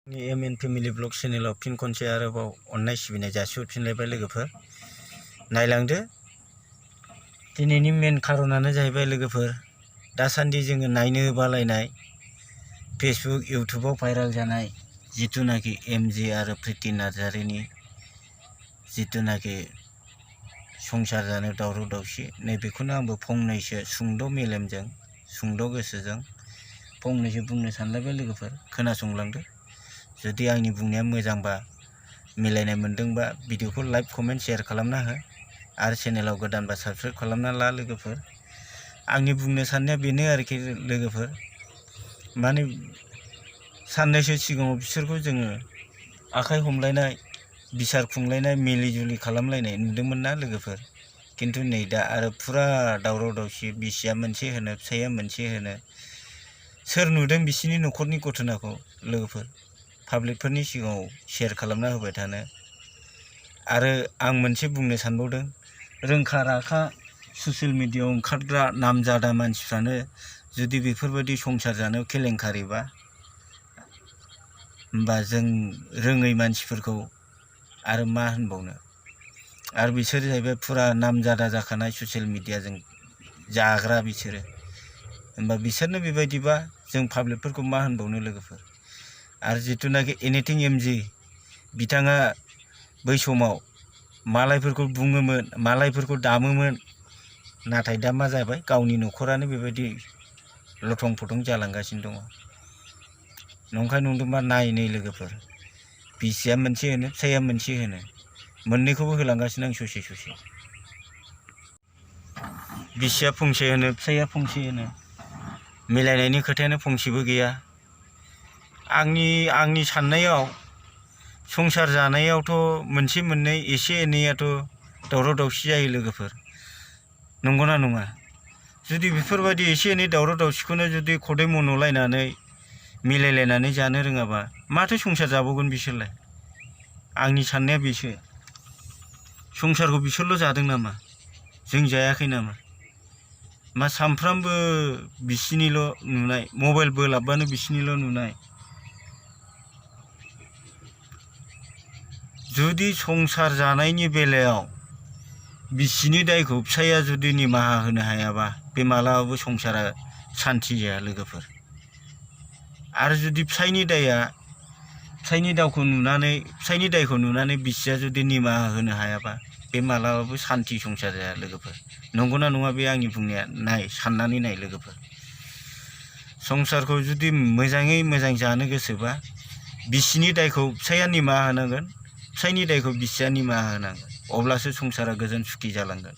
MN family blog चेनेलाव फिन खनसे आरोबाव अननाय सिबिनाय जासिहरफिनलायबाय लोगोफोर नायलांदो। दिनैनि मेन खारनानो जाहैबाय लोगोफोर दासान्दि जोङो नायनो बालायनाय फेसबुक इउटुबाव भाइराल जानाय जिथुनाखि एमजे आरो प्रिति नार्जारिनि जिथुनाखि संसार जानो दावराव दावसि नैबेखौनो आंबो फंनैसो सुंद' मेलेमजों सुंद' गोसोजों फंनैसो बुंनो सानलायबाय लोगोफोर खोनासंलांदो। जुदि आंनि बुंनाया मोजांबा मिलायनाय मोनदोंबा भिडिअखौ लाइक कमेन्ट शेयार खालामना हो आरो चेनेलाव गोदानबा साबस्क्राइब खालामना ला लोगोफोर। आंनि बुंनो साननाया बेनो आरोखि लोगोफोर, माने साननैसो सिगाङाव बिसोरखौ जोङो आखाइ हमलायनाय बिसार खुंलायनाय मिलि जुलि खालामलायनाय नुदोंमोन ना लोगोफोर, खिन्थु नै दा आरो फुरा दावराव दावसि बिसिया मोनसे होनो फिसाइया मोनसे होनो। सोर नुदों बिसिनि न'खरनि घटनाखौ लोगोफोर पाब्लिकफोरनि सिगाङाव शेयार खालामना होबाय थानो। आरो आं मोनसे बुंनो सानबावदों, रोंखा राखा ससियेल मिडियायाव ओंखारग्रा नामजादा मानसिफ्रानो जुदि बेफोरबायदि संसार जानायाव केलेंकारिबा होमबा जों रोङै मानसिफोरखौ आरो मा होनबावनो। आरो बिसोर जाहैबाय फुरा नामजादा जाखानाय ससियेल मिडियाजों जाग्रा बिसोरो, होमबा बिसोरनो बेबायदिबा जों पाब्लिकफोरखौ मा होनबावनो लोगोफोर। आरो जिथुनाखि एनिथिं एमजि बिथाङा बै समाव मालायफोरखौ बुङोमोन मालायफोरखौ दामोमोन, नाथाय दा मा जाबाय गावनि न'खरानो बेबायदि लथं फथं जालांगासिनो दङ। नंखाय नंदोंबा नाय नै लोगोफोर, बिसिया मोनसे होनो फिसाइया मोनसे होनो, मोननैखौबो होलांगासिनो आं ससे ससे। बिसिया फंसे होनो फिसाइया फंसे होनो, मिलायनायनि खोथायानो फंसेबो गैया। आंनि साननायाव संसार जानायावथ' मोनसे मोननै एसे एनैयाथ' दावराव दावसि जायो लोगोफोर, नंगौना नङा? जुदि बेफोरबायदि एसे एनै दावराव दावसिखौनो जुदि खदै मन'लायनानै मिलायलायनानै जानो रोङाबा माथो संसार जाबावगोन बिसोरलाय? आंनि साननाया बेसो। संसारखौ बिसोरल' जादों नामा? जों जायाखै नामा? मा सामफ्रामबो बिसिनिल' नुनाय, मबाइल बोलाबबानो बिसिनिल' नुनाय। जुदि संसार जानायनि बेलायाव बिसिनि दायखौ फिसाइया जुदि निमाहा होनो हायाबा बे मालाबाबो संसारा सान्थि जाया लोगोफोर। आरो जुदि फिसाइनि दायखौ नुनानै बिसिया जुदि निमाहा होनो हायाबा बे मालाबाबो सान्थि संसार जाया लोगोफोर। नंगौना नङा बे आंनि बुंनाया? नाय साननानै नाय लोगोफोर। संसारखौ जुदि मोजाङै मोजां जानो गोसोबा बिसिनि दायखौ फिसाइया निमाहा होनांगोन, फिसाइनि दायखौ बिसिया निमाहा होनांगोन, अब्लासो संसारा गोजोन सुखि जालांगोन।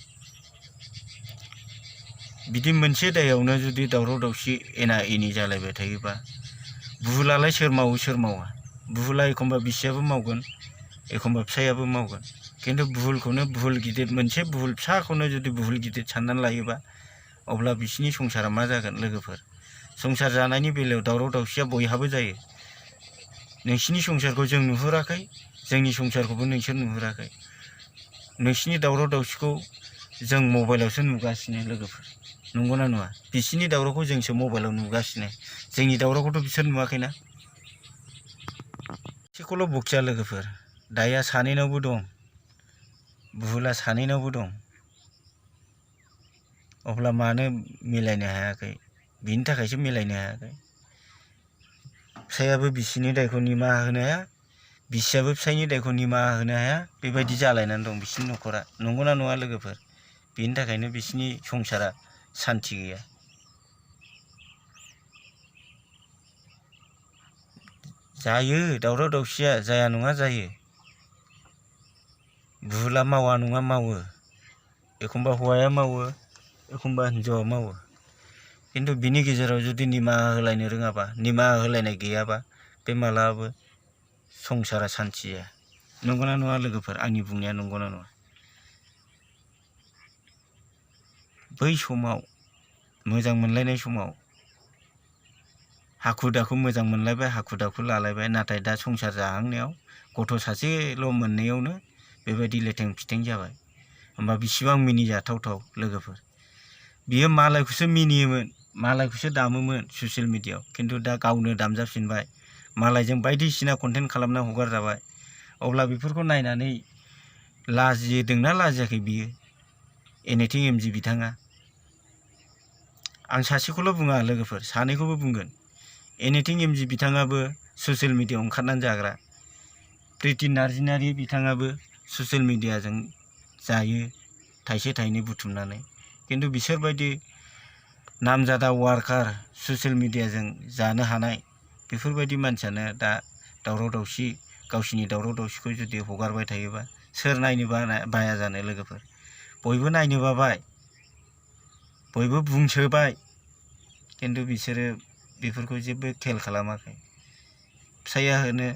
बिदि मोनसे दायावनो जुदि दावराव दावसि एना एनि जालायबाय थायोबा भुलालाय सोर मावो सोर मावा? भुला एखमबा बिसियाबो मावगोन एखमबा फिसाइयाबो मावगोन, खिन्थु भुलखौनो भुल गिदिर मोनसे भुल फिसाखौनो जुदि भुल गिदिर साननानै लायोबा अब्ला बिसिनि संसारा मा जागोन लोगोफोर? संसार जानायनि बेलायाव दावराव दावसिया बयहाबो जायो। नोंसिनि संसारखौ जों नुहुराखै, जोंनि संसारखौबो नोंसोर नुहुराखै। नोंसिनि दावराव दावसिखौ जों मबाइलावसो नुगासिनो लोगोफोर, नंगौना नङा? बिसिनि दावरावखौ जोंसो मबाइलाव नुगासिनो, जोंनि दावरावखौथ' बिसोर नुवाखैना। एसेखौल' बखिया लोगोफोर, दाया सानैनावबो दं, भुला सानैनावबो दं। अब्ला मानो मिलायनो हायाखै? बिनि थाखायसो मिलायनो हायाखै। फिसाइयाबो बिसिनि दायखौ निमाहा होनो हाया, बिसियाबो फिसाइनि दायखौ निमाहा होनो हाया, बेबायदि जालायनानै दं बिसिनि न'खरा। नंगौना नङा लोगोफोर? बिनि थाखायनो बिसिनि संसारा सान्थि गैया। जायो दावराव दावसिया, जाया नङा जायो। भुला मावा नङा मावो, एखमबा हौवाया मावो एखमबा हिन्जावा मावो, खिन्थु बिनि गेजेराव जुदि निमाहा होलायनो रोङाबा, निमाहा होलायनाय गैयाबा बे मालाबाबो संसारा सान्थि जाया। नंगौना नङा लोगोफोर? आंनि बुंनाया नंगौना नङा? बै समाव मोजां मोनलायनाय समाव हाखु दाखु मोजां मोनलायबाय, हाखु दाखु लालायबाय, नाथाय दा संसार जाहांनायाव गथ' सासेल' मोननायावनो बेबायदि लेथें फिथें जाबाय। होमबा बिसिबां मिनिजाथावथाव लोगोफोर। बियो मालायखौसो मिनियोमोन, मालायखौसो दामोमोन ससियेल मिडियायाव, खिन्थु दा गावनो दामजाफिनबाय, मालायजों बायदिसिना कन्टेन्ट खालामना हगारजाबाय अब्ला बेफोरखौ नायनानै लाजिदोंना लाजियाखै बियो एनिथिं एमजि बिथाङा आं सासेखौल' बुङा लोगोफोर सानैखौबो बुंगोन एनिथिं एमजि बिथाङाबो ससियेल मिडियायाव ओंखारनानै जाग्रा प्रिति नार्जिनारि बिथाङाबो ससियेल मिडियाजों जायो थाइसे थाइनै बुथुमनानै खिन्थु बिसोरबायदि नामजादा वार्कार ससियेल मिडियाजों जानो हानाय बेफोरबायदि मानसियानो दा दावराव दावसि गावसिनि दावराव दावसिखौ जुदि हगारबाय थायोबा सोर नायनो बाया जानो लोगोफोर बयबो नायनो बाबाय बयबो बुंसोबाय खिन्थु बिसोरो बेफोरखौ जेबो खेल खालामाखै फिसाया होनो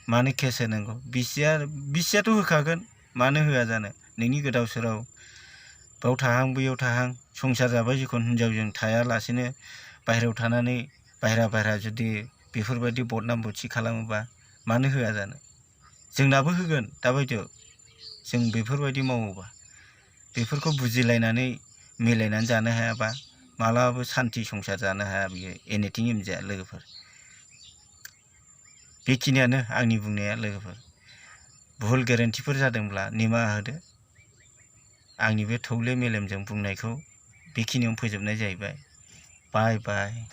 मानो केस होनांगौ बिसियाथ' होखागोन मानो होआ जानो नोंनि गोदाव सोराव बाव थाहां बैयाव थाहां संसार जाबाय जिखुन हिनजावजों थायालासेनो बाहेरायाव थानानै बाहेरा जुदि बेफोरबायदि बदनाम बुथि खालामोबा मानो होआ जानो जोंनाबो होगोन दाबायदियाव जों बेफोरबायदि मावोबा बेफोरखौ बुजिलायनानै मिलायनानै जानो हायाबा मालाबाबो सान्थि संसार जानो हाया बियो एनिथिं एमजिया लोगोफोर बेखिनियानो आंनि बुंनाया लोगोफोर भुल गोरोन्थिफोर जादोंब्ला निमाहा होदो आंनि बे थौले मेलेमजों बुंनायखौ बेखिनियावनो फोजोबनाय जाहैबाय बाय बाय।